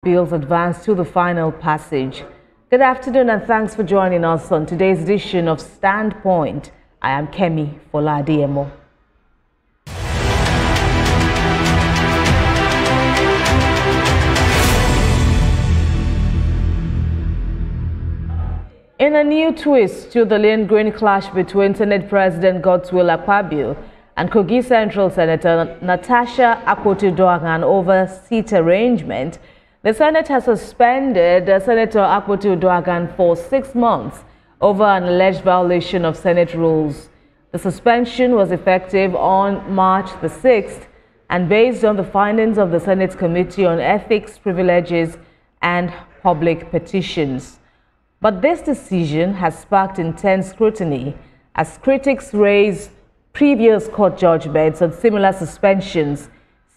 Bills advance to the final passage. Good afternoon and thanks for joining us on today's edition of Standpoint. I am Kemi Foladiemo. In a new twist to the lingering clash between Senate President Godswill Akpabio and Kogi Central Senator Natasha Uduaghan over seat arrangement, the Senate has suspended Senator Uduaghan for 6 months over an alleged violation of Senate rules. The suspension was effective on March the 6th and based on the findings of the Senate's Committee on Ethics, Privileges and Public Petitions. But this decision has sparked intense scrutiny as critics raise previous court judgments on similar suspensions,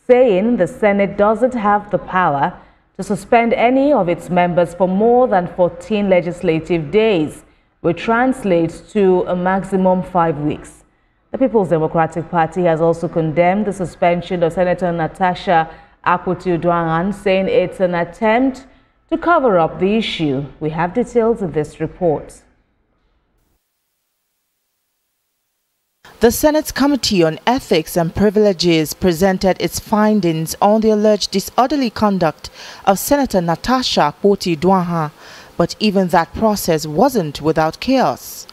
saying the Senate doesn't have the power to suspend any of its members for more than 14 legislative days, which translates to a maximum 5 weeks. The People's Democratic Party has also condemned the suspension of Senator Natasha Uduaghan, saying it's an attempt to cover up the issue. We have details of this report. The Senate's Committee on Ethics and Privileges presented its findings on the alleged disorderly conduct of Senator Natasha Uduaghan, but even that process wasn't without chaos.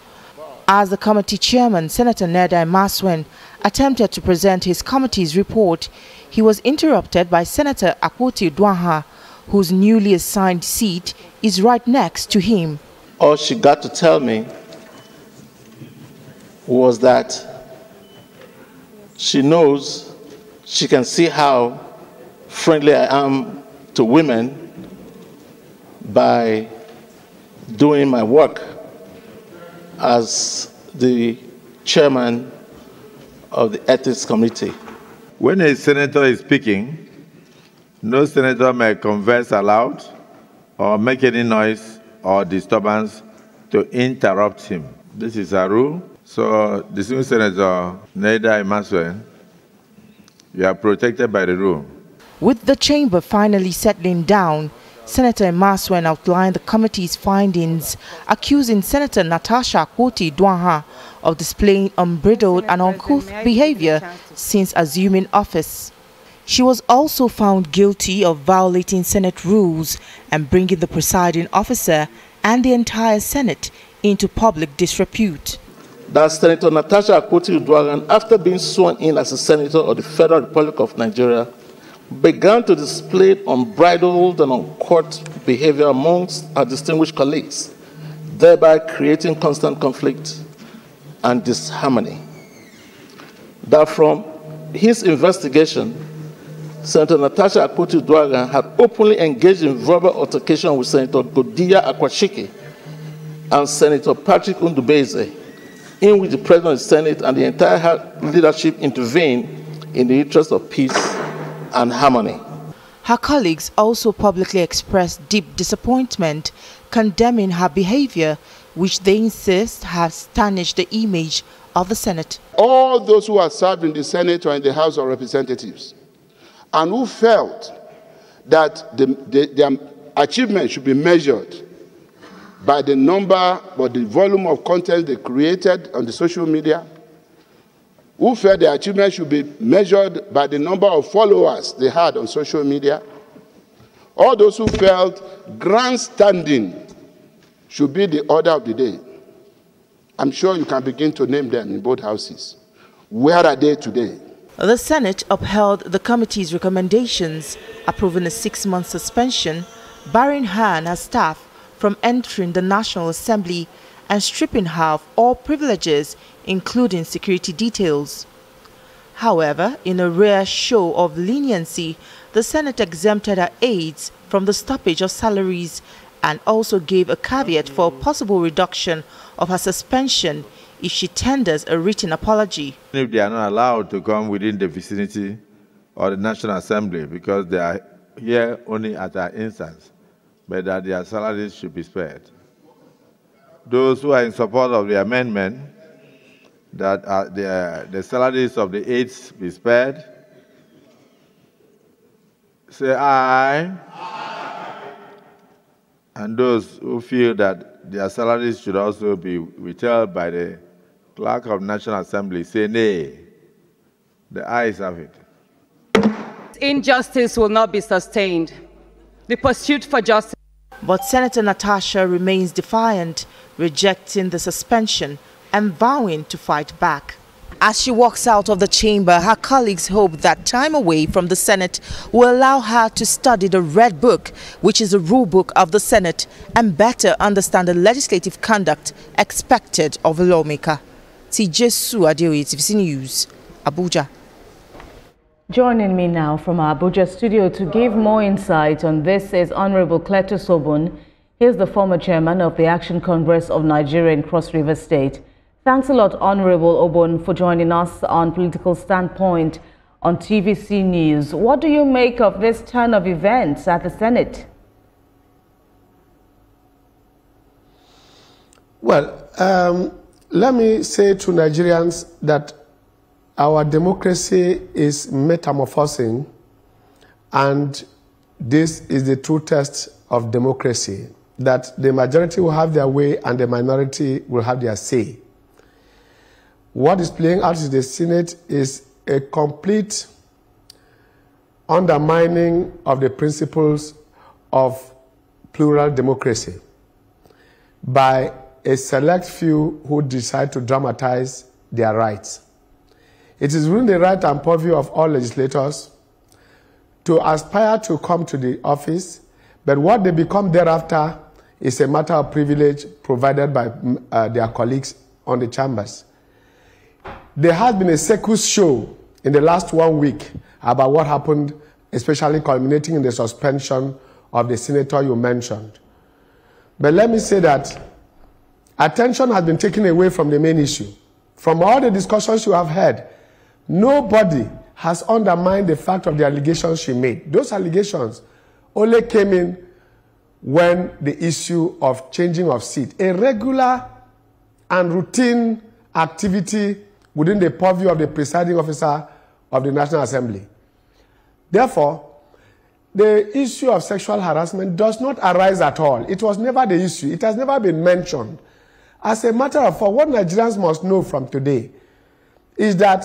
As the committee chairman, Senator Natasha Uduaghan, attempted to present his committee's report, he was interrupted by Senator Uduaghan, whose newly assigned seat is right next to him. All she got to tell me was that she knows, she can see how friendly I am to women by doing my work as the chairman of the Ethics Committee. When a senator is speaking, no senator may converse aloud or make any noise or disturbance to interrupt him. This is a rule. So, distinguished Senator Natasha Uduaghan, you are protected by the rule. With the chamber finally settling down, Senator Uduaghan outlined the committee's findings, accusing Senator Natasha Uduaghan of displaying unbridled and uncouth behavior since assuming office. She was also found guilty of violating Senate rules and bringing the presiding officer and the entire Senate into public disrepute. That Senator Natasha Uduaghan, after being sworn in as a senator of the Federal Republic of Nigeria, began to display unbridled and uncouth behavior amongst her distinguished colleagues, thereby creating constant conflict and disharmony. That from his investigation, Senator Natasha Uduaghan had openly engaged in verbal altercation with Senator Godiya Akwashike and Senator Patrick Ndubeze, in which the President of the Senate and the entire leadership intervened in the interest of peace and harmony. Her colleagues also publicly expressed deep disappointment, condemning her behavior, which they insist has tarnished the image of the Senate. All those who are served in the Senate or in the House of Representatives and who felt that their achievement should be measured by the number or the volume of content they created on the social media, who felt their achievement should be measured by the number of followers they had on social media, all those who felt grandstanding should be the order of the day. I'm sure you can begin to name them in both houses. Where are they today? The Senate upheld the committee's recommendations, approving a 6-month suspension, barring her and her staff from entering the National Assembly and stripping her of all privileges, including security details. However, in a rare show of leniency, the Senate exempted her aides from the stoppage of salaries and also gave a caveat for a possible reduction of her suspension if she tenders a written apology. If they are not allowed to come within the vicinity of the National Assembly because they are here only at our instance, but that their salaries should be spared. Those who are in support of the amendment, that the salaries of the aides be spared, say aye. Aye. And those who feel that their salaries should also be withheld by the Clerk of National Assembly say nay. The ayes have it. Injustice will not be sustained. The pursuit for justice. But Senator Natasha remains defiant, rejecting the suspension and vowing to fight back. As she walks out of the chamber, her colleagues hope that time away from the Senate will allow her to study the Red Book, which is the rule book of the Senate, and better understand the legislative conduct expected of a lawmaker. TVC News, Abuja. Joining me now from our Abuja studio to give more insight on this is Honorable Cletus Obun. He is the former chairman of the Action Congress of Nigeria in Cross River State. Thanks a lot, Honorable Obun, for joining us on Political Standpoint on TVC News. What do you make of this turn of events at the Senate? Well, let me say to Nigerians that our democracy is metamorphosing, and this is the true test of democracy, that the majority will have their way and the minority will have their say. What is playing out in the Senate is a complete undermining of the principles of plural democracy by a select few who decide to dramatize their rights. It is within the right and purview of all legislators to aspire to come to the office, but what they become thereafter is a matter of privilege provided by their colleagues on the chambers. There has been a circus show in the last 1 week about what happened, especially culminating in the suspension of the senator you mentioned. But let me say that attention has been taken away from the main issue. From all the discussions you have had, nobody has undermined the fact of the allegations she made. Those allegations only came in when the issue of changing of seat, a regular and routine activity within the purview of the presiding officer of the National Assembly. Therefore, the issue of sexual harassment does not arise at all. It was never the issue. It has never been mentioned. As a matter of fact, what Nigerians must know from today is that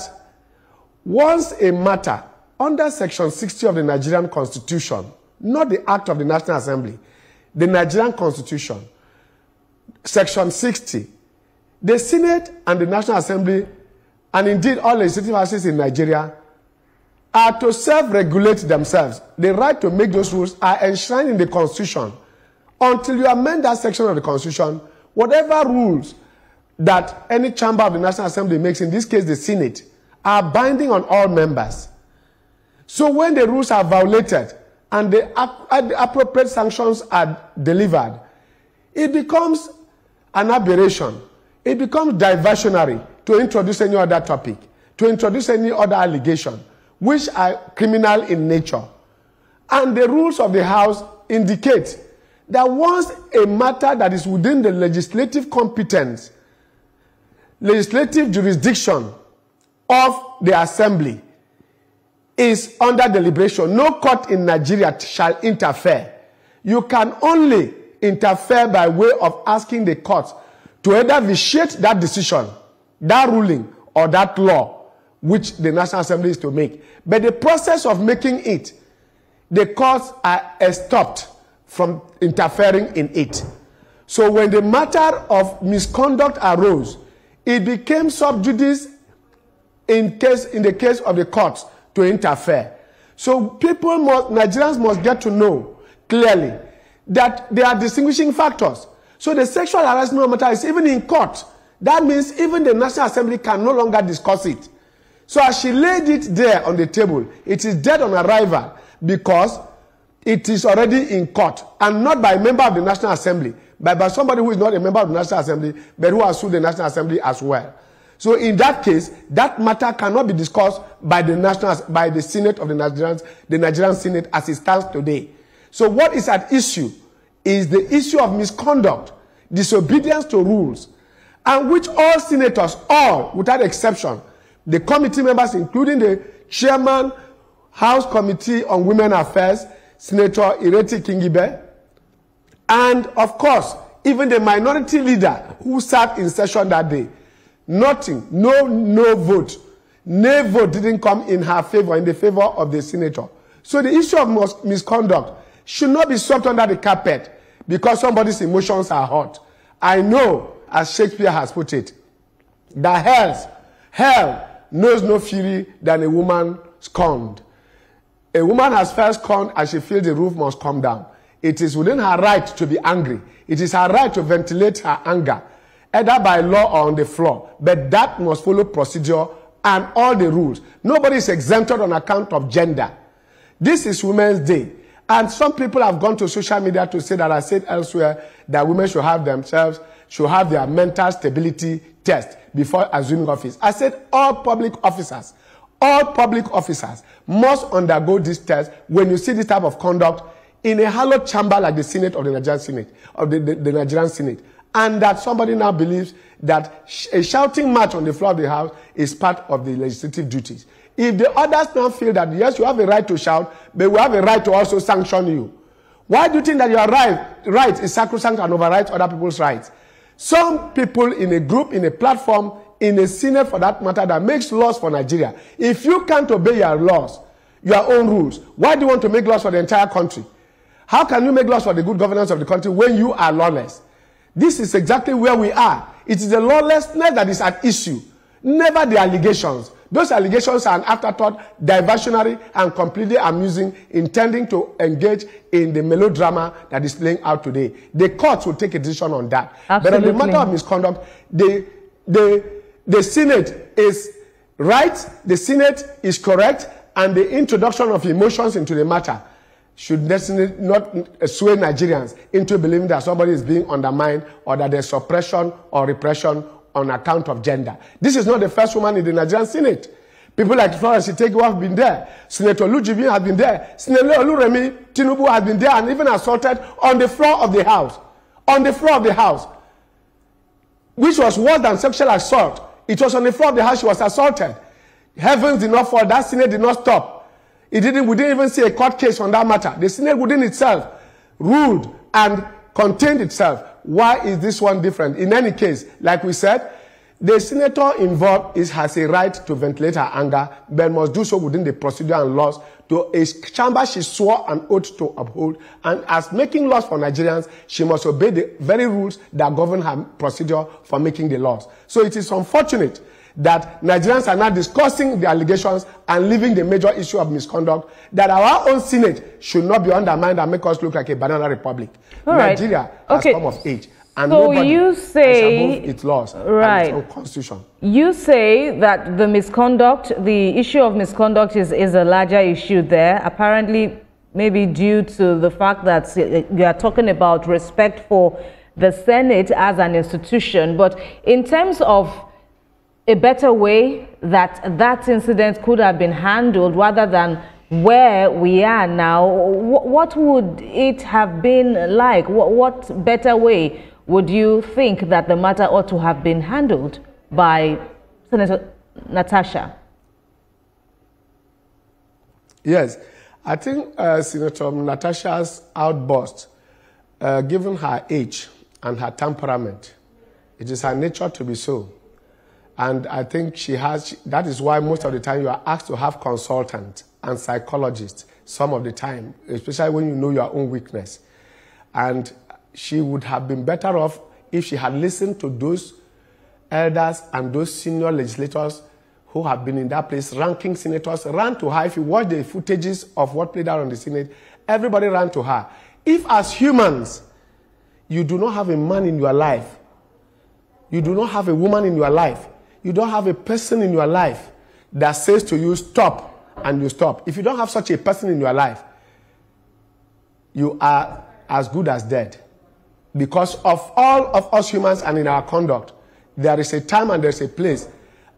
once a matter under Section 60 of the Nigerian Constitution, not the Act of the National Assembly, the Nigerian Constitution, Section 60, the Senate and the National Assembly, and indeed all legislative houses in Nigeria, are to self-regulate themselves. The right to make those rules are enshrined in the Constitution. Until you amend that section of the Constitution, whatever rules that any chamber of the National Assembly makes, in this case the Senate, are binding on all members. So when the rules are violated and the appropriate sanctions are delivered, it becomes an aberration. It becomes diversionary to introduce any other topic, to introduce any other allegation, which are criminal in nature. And the rules of the House indicate that once a matter that is within the legislative competence, legislative jurisdiction of the Assembly is under deliberation, no court in Nigeria shall interfere. You can only interfere by way of asking the court to either vitiate that decision, that ruling, or that law which the National Assembly is to make. But the process of making it, the courts are stopped from interfering in it. So when the matter of misconduct arose, it became sub judice in the case of the courts to interfere. So Nigerians must get to know clearly that there are distinguishing factors. So the sexual harassment matter is even in court. That means even the National Assembly can no longer discuss it. So as she laid it there on the table, it is dead on arrival because it is already in court, and not by a member of the National Assembly, but by somebody who is not a member of the National Assembly, but who has sued the National Assembly as well. So in that case, that matter cannot be discussed by the Senate of the Nigerian Senate as it stands today. So what is at issue is the issue of misconduct, disobedience to rules, and which all senators, all without exception, the committee members, including the chairman, House Committee on Women Affairs, Senator Ireti Kingibe, And of course, even the minority leader who sat in session that day, nothing, no vote. No vote didn't come in her favor, in the favor of the senator. So the issue of misconduct should not be swept under the carpet because somebody's emotions are hot. I know, as Shakespeare has put it, that hell knows no fury than a woman scorned. A woman has felt scorned as she feels the roof must come down. It is within her right to be angry. It is her right to ventilate her anger, either by law or on the floor. But that must follow procedure and all the rules. Nobody is exempted on account of gender. This is Women's Day. And some people have gone to social media to say that I said elsewhere that women should have their mental stability test before assuming office. I said all public officers must undergo this test when you see this type of conduct in a hallowed chamber like the Senate of the Nigerian Senate, the Nigerian Senate. And that somebody now believes that a shouting match on the floor of the House is part of the legislative duties. If the others now feel that, yes, you have a right to shout, but we have a right to also sanction you. Why do you think that your right is sacrosanct and overrides other people's rights? Some people in a group, in a platform, in a Senate for that matter, that makes laws for Nigeria. If you can't obey your laws, your own rules, why do you want to make laws for the entire country? How can you make laws for the good governance of the country when you are lawless? This is exactly where we are. It is the lawlessness that is at issue, never the allegations. Those allegations are an afterthought, diversionary, and completely amusing, intending to engage in the melodrama that is playing out today. The courts will take a decision on that. Absolutely. But on the matter of misconduct, the Senate is right, the Senate is correct, and the introduction of emotions into the matter should definitely not sway Nigerians into believing that somebody is being undermined or that there's suppression or repression on account of gender. This is not the first woman in the Nigerian Senate. People like Florence Itegu have been there. Senator Lujibi has been there. Senator Oluremi Tinubu has been there and even assaulted on the floor of the House. On the floor of the House. Which was worse than sexual assault. It was on the floor of the House she was assaulted. Heavens did not fall. That Senate did not stop. We didn't even see a court case on that matter. The Senate within itself ruled and contained itself. Why is this one different? In any case, like we said, the senator involved has a right to ventilate her anger, but must do so within the procedure and laws to a chamber she swore an oath to uphold. And as making laws for Nigerians, she must obey the very rules that govern her procedure for making the laws. So it is unfortunate that Nigerians are now discussing the allegations and leaving the major issue of misconduct, that our own Senate should not be undermined and make us look like a banana republic. Nigeria has come of age. And so you say is above its laws right. and its own constitution. You say that the misconduct, the issue of misconduct is a larger issue there, apparently maybe due to the fact that you are talking about respect for the Senate as an institution. But in terms of a better way that incident could have been handled rather than where we are now, what would it have been like? What better way would you think that the matter ought to have been handled by Senator Natasha? Yes, I think Senator Natasha's outburst, given her age and her temperament, it is her nature to be so. And I think that is why most of the time you are asked to have consultants and psychologists some of the time, especially when you know your own weakness. And she would have been better off if she had listened to those elders and those senior legislators who have been in that place. Ranking senators ran to her. If you watch the footages of what played out on the Senate, everybody ran to her. If as humans, you do not have a man in your life, you do not have a woman in your life, you don't have a person in your life that says to you, stop, and you stop. If you don't have such a person in your life, you are as good as dead. Because of all of us humans and in our conduct, there is a time and there's a place,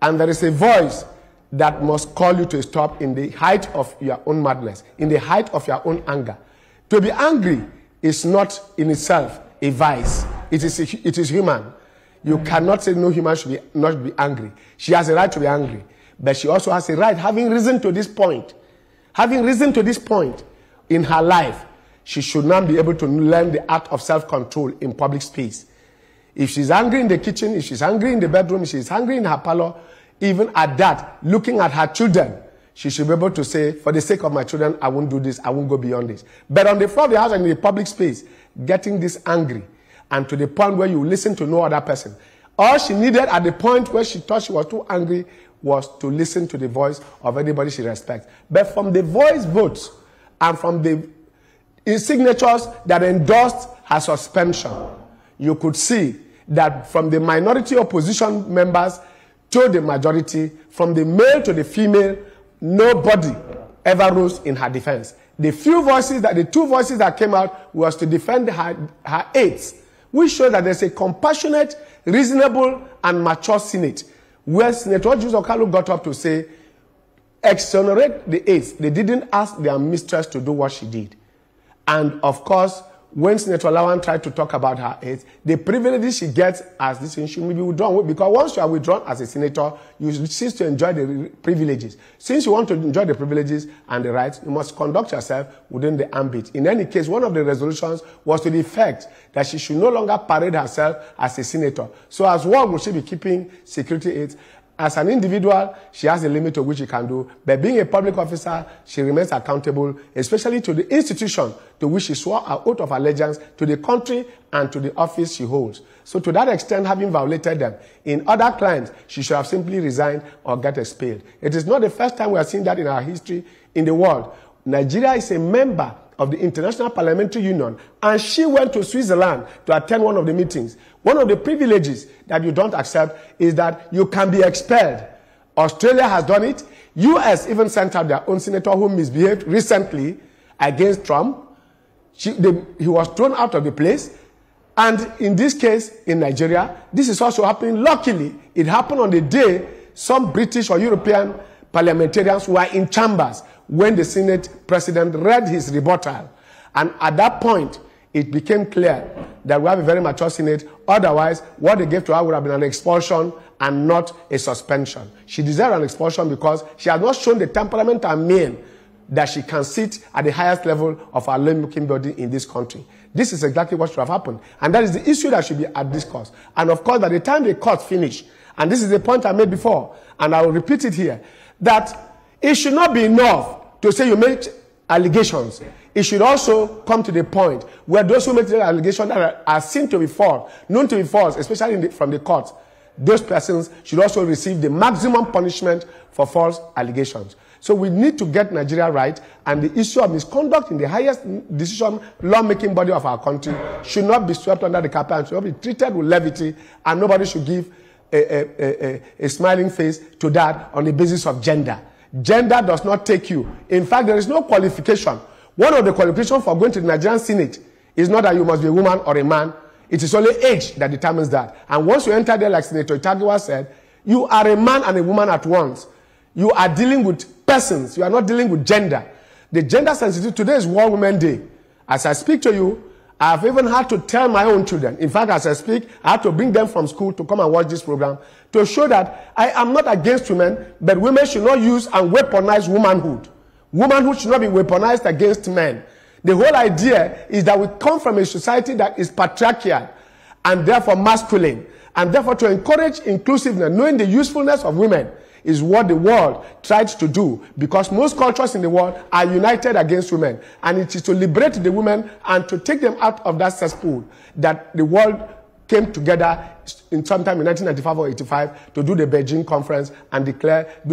and there is a voice that must call you to stop in the height of your own madness, in the height of your own anger. To be angry is not in itself a vice. It is human. You cannot say no human should not be angry. She has a right to be angry. But she also has a right, having risen to this point in her life, she should not be able to learn the art of self-control in public space. If she's angry in the kitchen, if she's angry in the bedroom, if she's angry in her parlor, even at that, looking at her children, she should be able to say, for the sake of my children, I won't do this, I won't go beyond this. But on the floor of the house and in the public space, getting this angry, and to the point where you listen to no other person. All she needed at the point where she thought she was too angry was to listen to the voice of anybody she respects. But from the voice votes and from the signatures that endorsed her suspension, you could see that from the minority opposition members to the majority, from the male to the female, nobody ever rose in her defense. The two voices that came out was to defend her aides, which showed that there's a compassionate, reasonable, and mature Senate, where Senator Uduaghan got up to say, exonerate the aides. They didn't ask their mistress to do what she did. And of course, when Senator Uduaghan tried to talk about her aides, the privileges she gets as this thing should be withdrawn. Because once you are withdrawn as a senator, you cease to enjoy the privileges. Since you want to enjoy the privileges and the rights, you must conduct yourself within the ambit. In any case, one of the resolutions was to the effect that she should no longer parade herself as a senator. So as well will she be keeping security aides. As an individual, she has a limit to which she can do, but being a public officer, she remains accountable, especially to the institution to which she swore her oath of allegiance, to the country and to the office she holds. So to that extent, having violated them, in other climes, she should have simply resigned or get expelled. It is not the first time we have seen that in our history in the world. Nigeria is a member of the International Parliamentary Union, and she went to Switzerland to attend one of the meetings. One of the privileges that you don't accept is that you can be expelled. Australia has done it. US even sent out their own senator who misbehaved recently against Trump. He was thrown out of the place. And in this case, in Nigeria, this is also happening. Luckily, it happened on the day some British or European parliamentarians were in chambers when the Senate president read his rebuttal. And at that point, it became clear that we have a very mature Senate. Otherwise, what they gave to her would have been an expulsion and not a suspension. She deserved an expulsion because she has not shown the temperament and mien that she can sit at the highest level of our lawmaking body in this country. This is exactly what should have happened. And that is the issue that should be at discourse. And of course, by the time the court finish, and this is the point I made before, and I will repeat it here, that it should not be enough to say you make allegations. It should also come to the point where those who make the allegations that are seen to be false, known to be false, especially from the court, those persons should also receive the maximum punishment for false allegations. So we need to get Nigeria right, and the issue of misconduct in the highest decision lawmaking body of our country should not be swept under the carpet and should not be treated with levity, and nobody should give a smiling face to that on the basis of gender. Gender does not take you. In fact, there is no qualification. One of the qualifications for going to the Nigerian Senate is not that you must be a woman or a man. It is only age that determines that. And once you enter there, like Senator Uduaghan said, you are a man and a woman at once. You are dealing with persons. You are not dealing with gender. The gender sensitivity, today is World Women's Day. As I speak to you, I have even had to tell my own children. In fact, as I speak, I have to bring them from school to come and watch this program to show that I am not against women, but women should not use and weaponize womanhood. Womanhood should not be weaponized against men. The whole idea is that we come from a society that is patriarchal and therefore masculine. And therefore to encourage inclusiveness, knowing the usefulness of women, is what the world tried to do, because most cultures in the world are united against women. And it is to liberate the women and to take them out of that cesspool that the world came together in sometime in 1995 or 85 to do the Beijing conference and do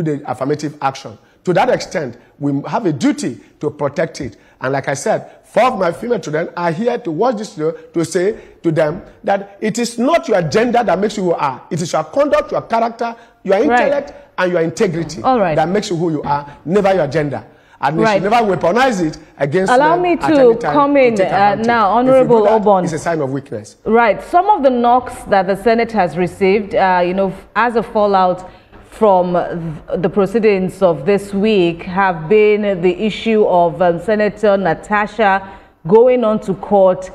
the affirmative action. To that extent, we have a duty to protect it. And like I said, 4 of my female children are here to watch this video to say to them that it is not your gender that makes you who you are. It is your conduct, your character, your intellect, and your integrity that makes you who you are, never your gender. And we should never weaponize it against Allow me to come in now, Honorable Obon. It's a sign of weakness. Right. Some of the knocks that the Senate has received, as a fallout from the proceedings of this week have been the issue of Senator Natasha going on to court,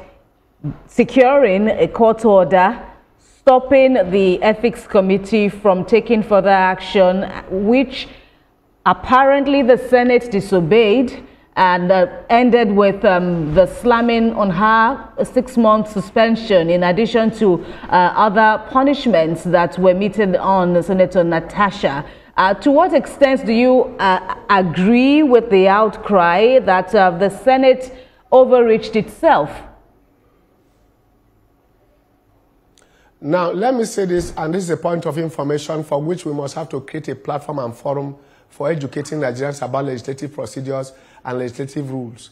securing a court order, stopping the Ethics Committee from taking further action, which apparently the Senate disobeyed, and ended with the slamming on her a 6-month suspension, in addition to other punishments that were meted on Senator Natasha. To what extent do you agree with the outcry that the Senate overreached itself? Now, let me say this, and this is a point of information for which we must have to create a platform and forum for educating Nigerians about legislative procedures and legislative rules.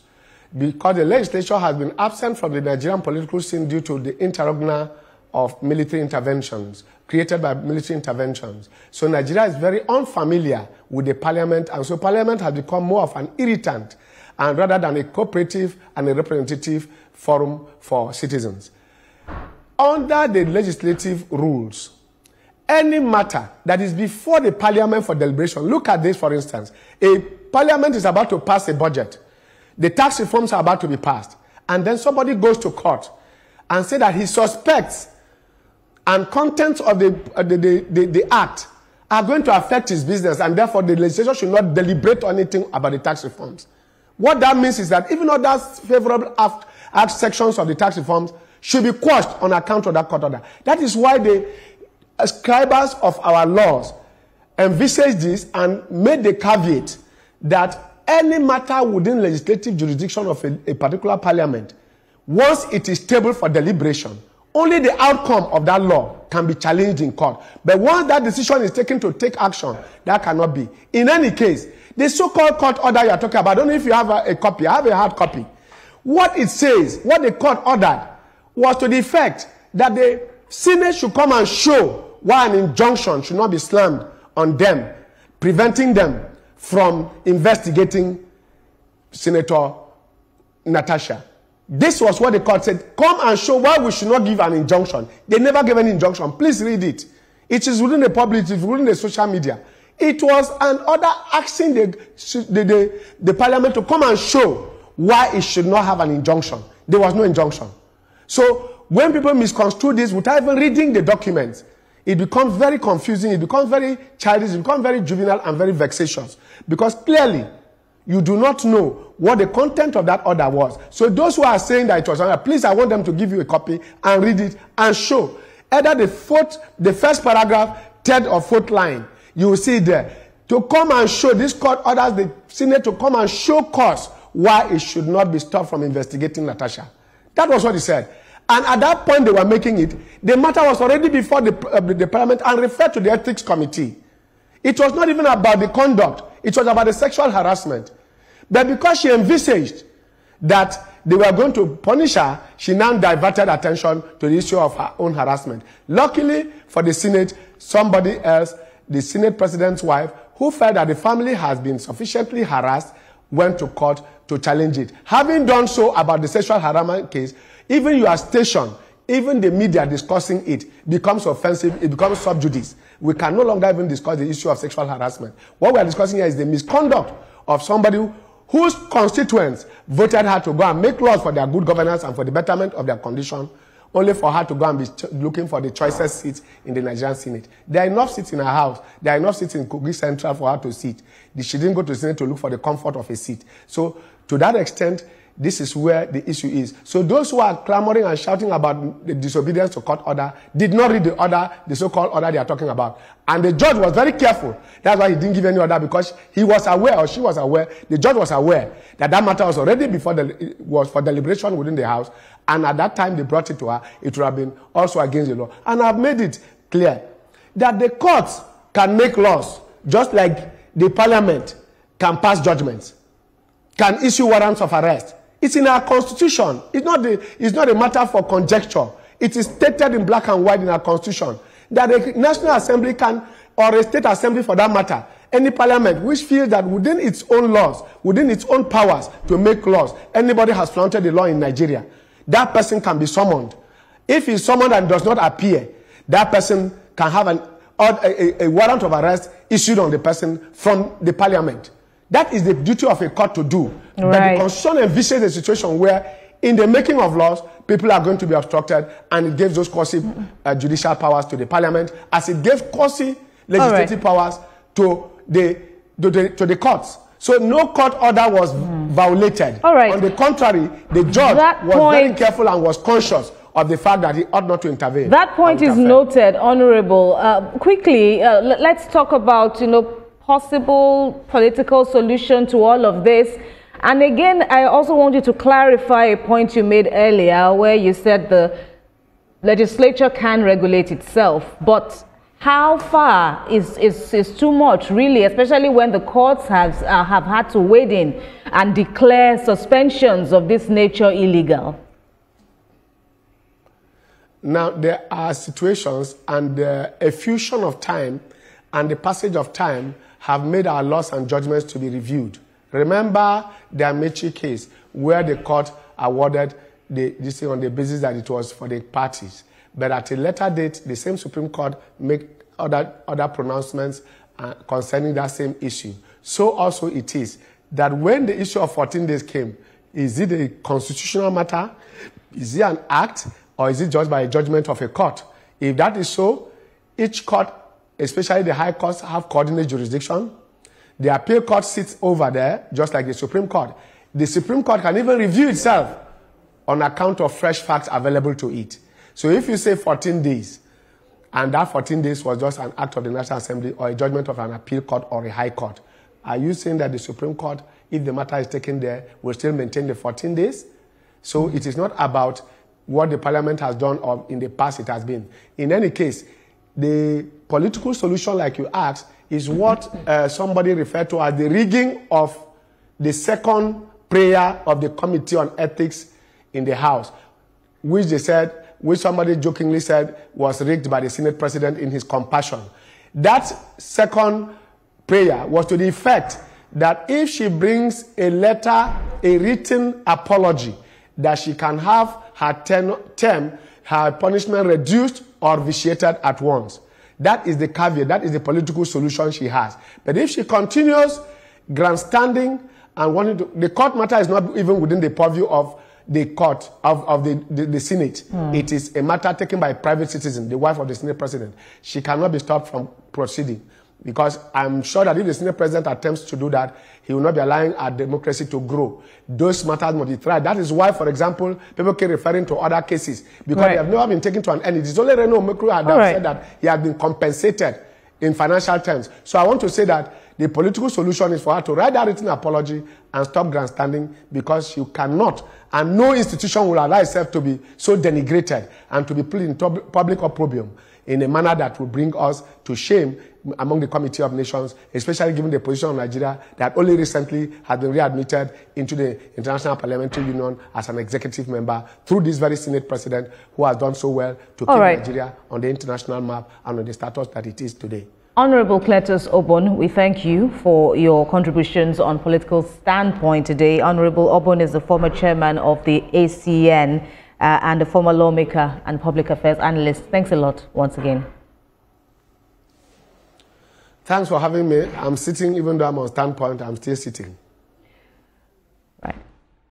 Because the legislature has been absent from the Nigerian political scene due to the interregnum of military interventions, created by military interventions. So Nigeria is very unfamiliar with the parliament, and so parliament has become more of an irritant, and rather than a cooperative and a representative forum for citizens. Under the legislative rules, any matter that is before the parliament for deliberation, look at this for instance, a parliament is about to pass a budget, the tax reforms are about to be passed, and then somebody goes to court and say that he suspects and contents of the act are going to affect his business, and therefore the legislature should not deliberate on anything about the tax reforms. What that means is that even other favorable act sections of the tax reforms should be quashed on account of that court order. That is why the scribers of our laws envisaged this and made the caveat that any matter within legislative jurisdiction of a particular parliament, once it is tabled for deliberation, only the outcome of that law can be challenged in court. But once that decision is taken to take action, that cannot be. In any case, the so-called court order you are talking about, I don't know if you have a copy, I have a hard copy. What it says, what the court ordered, was to the effect that the Senate should come and show why an injunction should not be slammed on them, preventing them from investigating Senator Natasha. This was what the court said. Come and show why we should not give an injunction. They never gave any injunction. Please read it. It is within the public, it is within the social media. It was an order asking the parliament to come and show why it should not have an injunction. There was no injunction. So when people misconstrue this without even reading the documents, it becomes very confusing, it becomes very childish, it becomes very juvenile and very vexatious. Because clearly, you do not know what the content of that order was. So those who are saying that it was an order, please, I want them to give you a copy and read it and show. Either the first paragraph, third or fourth line, you will see there. To come and show, this court orders the Senate to come and show cause why it should not be stopped from investigating Natasha. That was what he said. And at that point they were making it, the matter was already before the parliament and referred to the ethics committee. It was not even about the conduct. It was about the sexual harassment. But because she envisaged that they were going to punish her, she now diverted attention to the issue of her own harassment. Luckily for the Senate, somebody else, the Senate president's wife, who felt that the family has been sufficiently harassed, went to court to challenge it. Having done so about the sexual harassment case, even your station, even the media discussing it becomes offensive, it becomes sub judice. We can no longer even discuss the issue of sexual harassment. What we are discussing here is the misconduct of somebody whose constituents voted her to go and make laws for their good governance and for the betterment of their condition, only for her to go and be looking for the choicest seats in the Nigerian Senate. There are enough seats in her house. There are enough seats in Kogi Central for her to sit. She didn't go to the Senate to look for the comfort of a seat. So, to that extent, this is where the issue is. So those who are clamoring and shouting about the disobedience to court order did not read the order, the so-called order they are talking about. And the judge was very careful. That's why he didn't give any order, because he was aware, or she was aware, the judge was aware that that matter was already was for deliberation within the House. And at that time they brought it to her, it would have been also against the law. And I've made it clear that the courts can make laws just like the parliament can pass judgments, can issue warrants of arrest. It's in our constitution. It's not a matter for conjecture. It is stated in black and white in our constitution that a National Assembly can, or a state assembly for that matter, any parliament which feels that within its own laws, within its own powers to make laws, anybody has flaunted the law in Nigeria, that person can be summoned. If he's summoned and does not appear, that person can have a warrant of arrest issued on the person from the parliament. That is the duty of a court to do. Right. But the constitution envisages a situation where, in the making of laws, people are going to be obstructed, and it gives those quasi judicial powers to the parliament, as it gives quasi legislative powers to the courts. So no court order was violated. All right. On the contrary, the judge was very careful and was conscious of the fact that he ought not to intervene. That point is noted, Honorable. Quickly, let's talk about, possible political solution to all of this. And again, I also want you to clarify a point you made earlier where you said the legislature can regulate itself, but how far is too much, really, especially when the courts have had to wade in and declare suspensions of this nature illegal? Now, there are situations, and a fusion of time and the passage of time have made our laws and judgments to be reviewed. Remember the Amechi case, where the court awarded this thing on the basis that it was for the parties. But at a later date, the same Supreme Court made other pronouncements concerning that same issue. So also it is that when the issue of 14 days came, is it a constitutional matter? Is it an act? Or is it judged by a judgment of a court? If that is so, each court, especially the high courts, have coordinate jurisdiction. The appeal court sits over there, just like the Supreme Court. The Supreme Court can even review itself on account of fresh facts available to it. So if you say 14 days, and that 14 days was just an act of the National Assembly or a judgment of an appeal court or a high court, are you saying that the Supreme Court, if the matter is taken there, will still maintain the 14 days? So it is not about what the Parliament has done or in the past it has been. In any case, the political solution, like you asked, is what somebody referred to as the rigging of the second prayer of the Committee on Ethics in the House, which somebody jokingly said was rigged by the Senate President in his compassion. That second prayer was to the effect that if she brings a letter, a written apology, that she can have her term, her punishment reduced or vitiated at once. That is the caveat, that is the political solution she has. But if she continues grandstanding and wanting to, the court matter is not even within the purview of the court, of the Senate. It is a matter taken by a private citizen, the wife of the Senate President. She cannot be stopped from proceeding. Because I'm sure that if the Senate President attempts to do that, he will not be allowing our democracy to grow. Those matters must be tried. That is why, for example, people keep referring to other cases, because they have never been taken to an end. It is only Reno Omekru had said that he had been compensated in financial terms. So I want to say that the political solution is for her to write that written apology and stop grandstanding, because you cannot, and no institution will allow itself to be so denigrated and to be put in public opprobrium in a manner that will bring us to shame among the Committee of Nations, especially given the position of Nigeria that only recently has been readmitted into the International Parliamentary Union as an executive member through this very Senate President who has done so well to keep Nigeria on the international map and on the status that it is today. Honorable Cletus Obon, we thank you for your contributions on Political Standpoint today. Honorable Obon is the former chairman of the ACN and a former lawmaker and public affairs analyst. Thanks a lot once again. Thanks for having me. I'm sitting, even though I'm on standpoint, I'm still sitting.